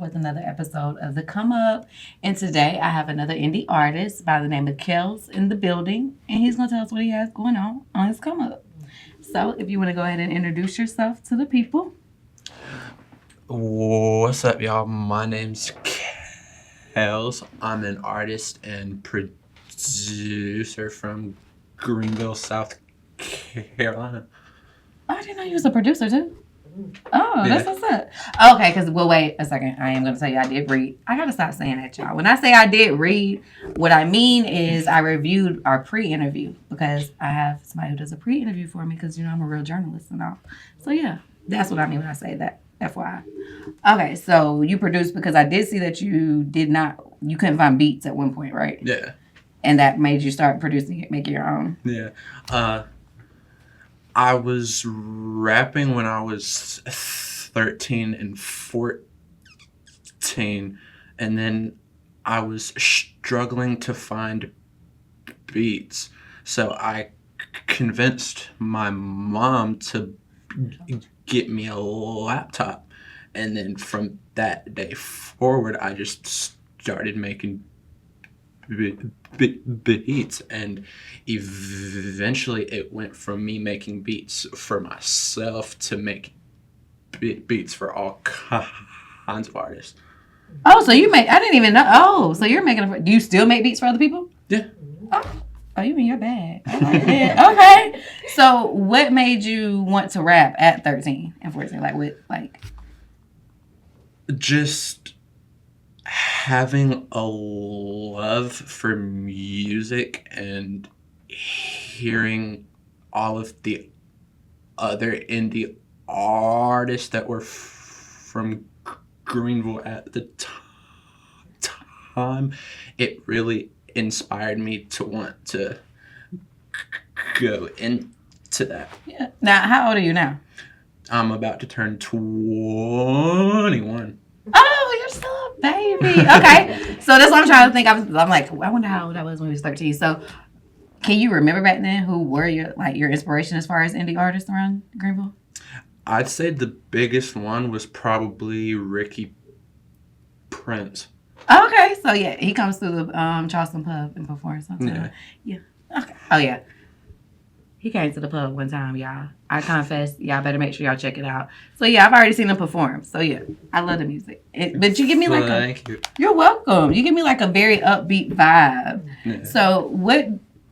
with another episode of the Come Up. And today I have another indie artist by the name of Kellz in the building. And he's going to tell us what he has going on his Come Up. So if you want to go ahead and introduce yourself to the people. What's up, y'all? My name's Kellz. I'm an artist and producer from Greenville, South Carolina. Oh, I didn't know you was a producer too. Oh, Yeah. that's what's up. Okay, because, well, wait a second. I am going to tell you I did read. I got to stop saying that, y'all. When I say I did read, what I mean is I reviewed our pre-interview because I have somebody who does a pre-interview for me because, you know, I'm a real journalist and all. So, yeah, that's what I mean when I say that, FYI. Okay, so you produced because I did see that you couldn't find beats at one point, right? Yeah. And that made you start producing it, make your own. Yeah. I was rapping when I was 13 and 14, and then I was struggling to find beats. So I convinced my mom to get me a laptop. And then from that day forward, I just started making beats, and eventually it went from me making beats for myself to make beats for all kinds of artists. Oh, so you make, I didn't even know. Oh, so you're making, do you still make beats for other people? Yeah. Oh, you mean your bag. I like that. Okay. So what made you want to rap at 13 and 14? Just having a love for music and hearing all of the other indie artists that were from Greenville at the time, it really inspired me to want to go into that. Yeah. Now, how old are you now? I'm about to turn 21. Oh, you're still a baby. Okay. So that's what I'm trying to think. I'm like, I wonder how old I was when I was 13. So can you remember back then who were your inspiration as far as indie artists around Greenville? I'd say the biggest one was probably Ricky Prince. Okay. So yeah, he comes through the Charleston pub and performs sometimes. Yeah. Okay. Oh yeah. He came to the pub one time, y'all. I confess, y'all better make sure y'all check it out. So yeah, I've already seen him perform. So yeah, I love the music. But you give me Thank you. You're welcome. You give me like a very upbeat vibe. Yeah. So what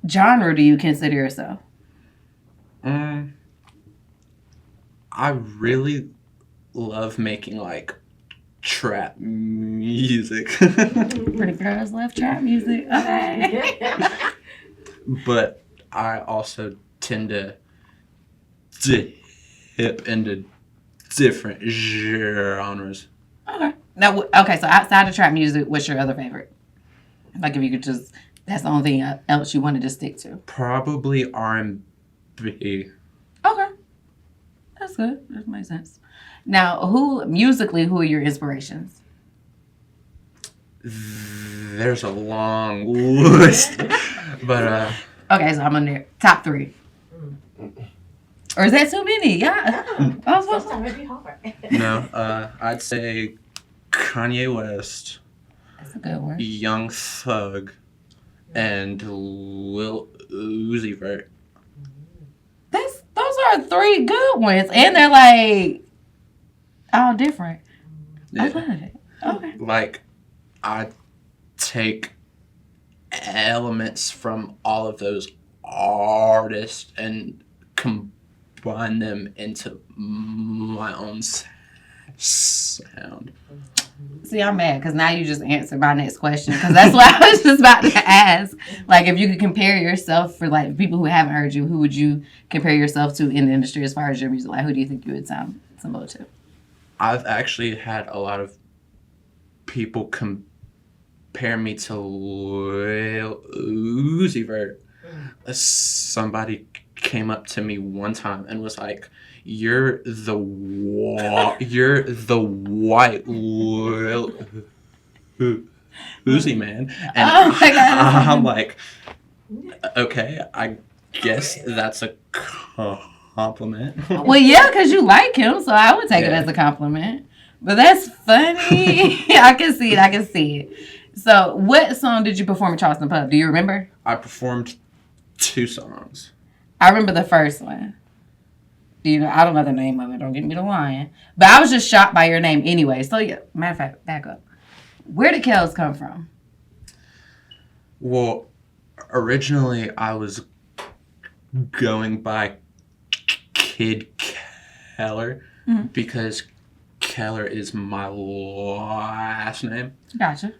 genre do you consider yourself? I really love making like trap music. Pretty girls love trap music. Okay. But I also tend to dip into different genres. Okay. Now, okay, so outside of trap music, what's your other favorite? Like if you could just, that's the only thing else you wanted to stick to. Probably R&B. Okay. That's good. That makes sense. Now, who are your inspirations? There's a long list. But okay, so I'm on there. Top 3. Or is that too many? Yeah. Sometimes it'd be hard. No, I'd say Kanye West. That's a good one. Young Thug, and Lil Uzi Vert. Those are 3 good ones, and they're like all different. Yeah. I love it. Okay. Like, I take elements from all of those artists and combine them into my own sound. See, I'm mad because now you just answered my next question because that's what I was just about to ask. Like, if you could compare yourself for like people who haven't heard you, who would you compare yourself to in the industry as far as your music? Like, who do you think you would sound similar to? I've actually had a lot of people compare me to Lil Uzi Vert. Somebody came up to me one time and was like, "You're the white Lil Uzi man," and Oh my God. I'm like, okay, I guess that's a compliment. Well, yeah, because you like him, so I would take it Yeah. as a compliment. But that's funny. I can see it. So, what song did you perform at Charleston Pub? Do you remember? I performed 2 songs. I remember the first one. I don't know the name of it. Don't get me to lying. But I was just shocked by your name anyway. So, yeah, matter of fact, back up. Where did Kellz come from? Well, originally I was going by Kid Keller because Keller is my last name. Gotcha.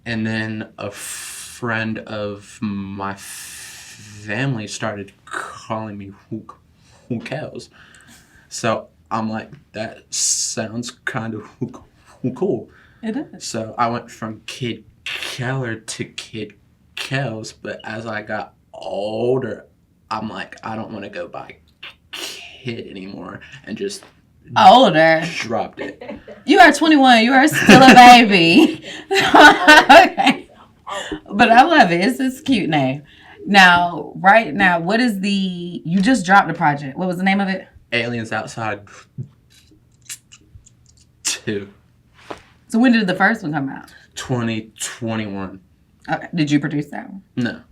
And then a friend of my family started calling me Kellz. So I'm like, that sounds kind of cool. It does. So I went from Kid Keller to Kid Kellz, but as I got older, I'm like, I don't want to go by Kid anymore, and just older dropped it. You are 21. You are still a baby. Okay. But I love it. It's a cute name. Now, right now, what is you just dropped a project. What was the name of it? Aliens Outside 2. So when did the first one come out? 2021. Okay. Did you produce that one? No.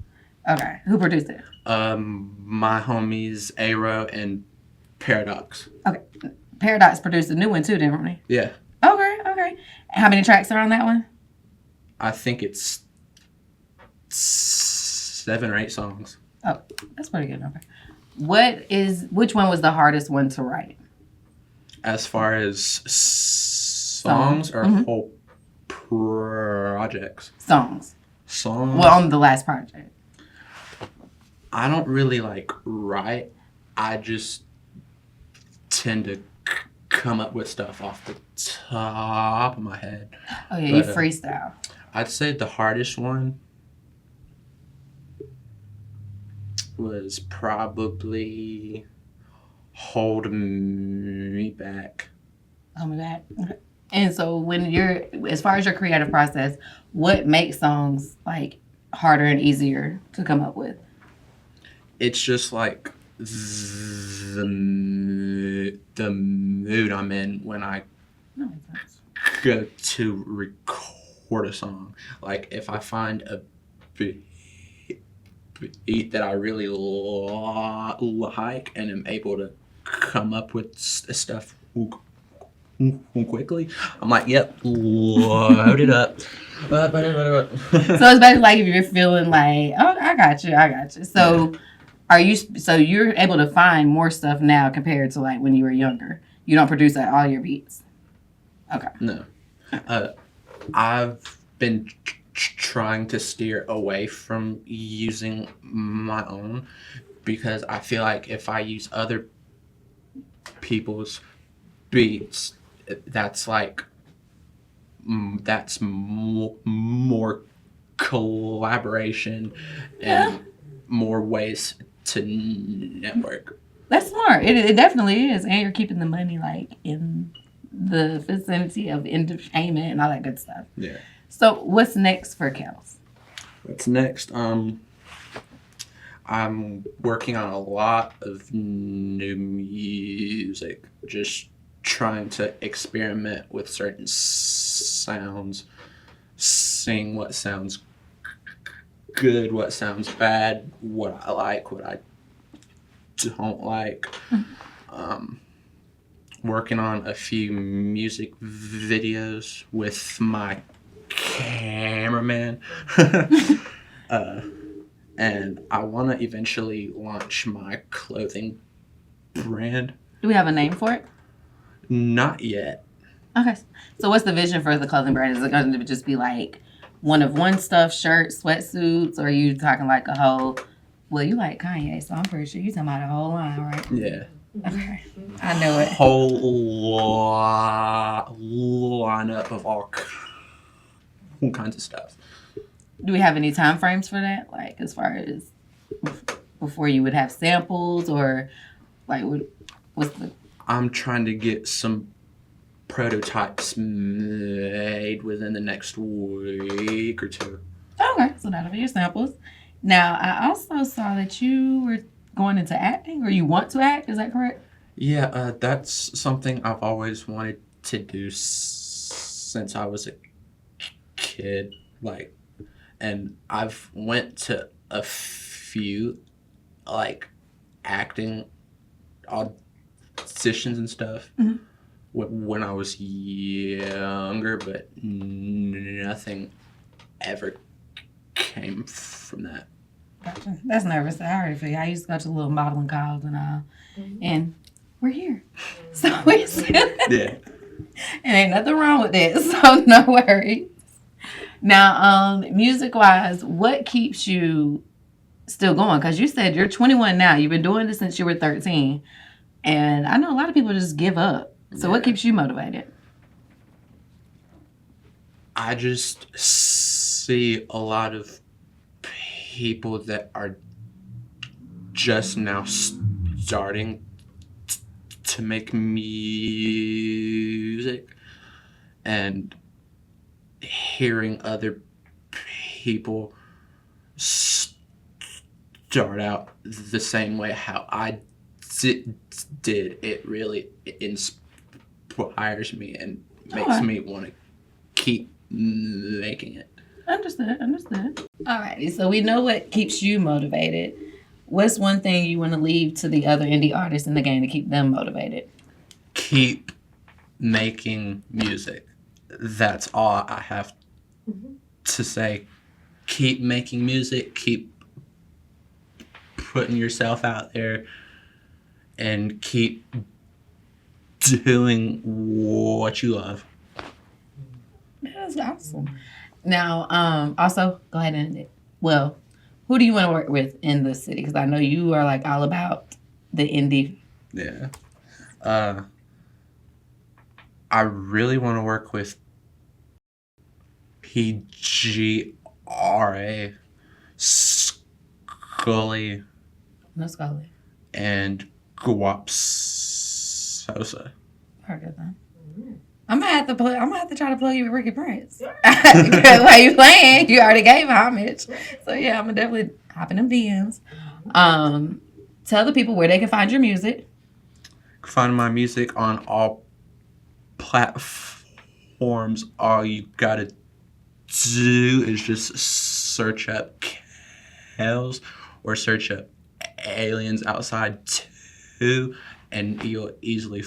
Okay. Who produced it? My homies Aero and Paradox. Okay. Paradox produced a new one too, didn't we? Yeah. Okay. How many tracks are on that one? I think it's 7 or 8 songs. Oh, that's pretty good. Okay. Which one was the hardest one to write? As far as songs or whole projects? Songs. Songs? Well, on the last project. I don't really write. I just tend to come up with stuff off the top of my head. Oh yeah, you freestyle. I'd say the hardest one was probably Hold Me Back. Hold Me Back. And so as far as your creative process, what makes songs harder and easier to come up with? It's just the mood I'm in when I go to record a song. If I find a beat that I really like and am able to come up with stuff quickly, I'm like, yep, load it up. So it's basically if you're feeling oh, I got you. So you're able to find more stuff now compared to when you were younger. You don't produce all your beats. Okay. No. I've been trying to steer away from using my own because I feel like if I use other people's beats, that's more collaboration and more ways to network. That's smart. It definitely is, and you're keeping the money in the vicinity of entertainment and all that good stuff. Yeah. So what's next for Kellz? What's next? I'm working on a lot of new music. Just trying to experiment with certain sounds, seeing what sounds good, what sounds bad, what I like, what I don't like. Working on a few music videos with my cameraman. And I want to eventually launch my clothing brand. Do we have a name for it? Not yet. Okay. So what's the vision for the clothing brand? Is it going to just be one of one stuff, shirts, sweatsuits, or are you talking a whole... Well, you like Kanye, so I'm pretty sure you're talking about a whole line, right? Yeah. Okay. I know it. Whole lineup of all kinds of stuff. Do we have any time frames for that? As far as before you would have samples or what's the... I'm trying to get some prototypes made within the next week or 2. Okay, so that'll be your samples. Now, I also saw that you were going into acting, or you want to act. Is that correct? Yeah, that's something I've always wanted to do since I was a kid, like, and I've went to a few like acting auditions and stuff when I was younger, but nothing ever came from that. Gotcha. That's nervous. I already feel you. I used to go to little modeling calls and all, and we're here. So we still, Yeah. and ain't nothing wrong with that. So no worries. Now, music-wise, what keeps you still going? Because you said you're 21 now. You've been doing this since you were 13. And I know a lot of people just give up. So what keeps you motivated? I just see a lot of people that are just now starting to make music, and hearing other people start out the same way how I did, it really inspires me and makes me want to keep making it. Understood. Alrighty, so we know what keeps you motivated. What's one thing you want to leave to the other indie artists in the game to keep them motivated? Keep making music. That's all I have to say. Keep making music, keep putting yourself out there, and keep doing what you love. That's awesome. Now, also, go ahead and, well, who do you want to work with in the city? Because I know you are like all about the indie. Yeah. I really want to work with PGRA, Scully, No Scully. and Guap Sosa. Heard of them. I'm gonna have to try to plug you with Ricky Prince. Because while you playing, you already gave homage. So yeah, I'm gonna definitely hop in them DMs. Tell the people where they can find your music. Find my music on all platforms. All you gotta do is just search up Kellz or search up Aliens Outside 2, and you'll easily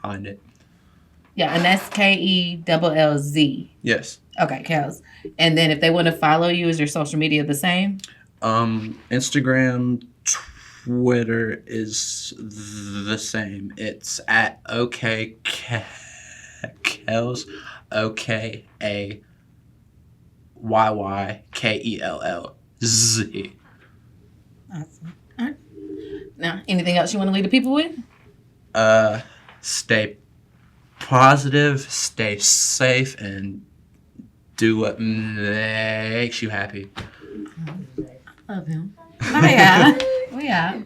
find it. Yeah, and that's KELLZ. Yes. Okay, Kellz. And then if they want to follow you, is your social media the same? Instagram, Twitter is the same. It's at OKKellz, OKAYYKELLZ. Awesome. All right. Now, anything else you want to leave the people with? Stay positive, stay safe, and do what makes you happy. Love him. Bye, y'all. We out.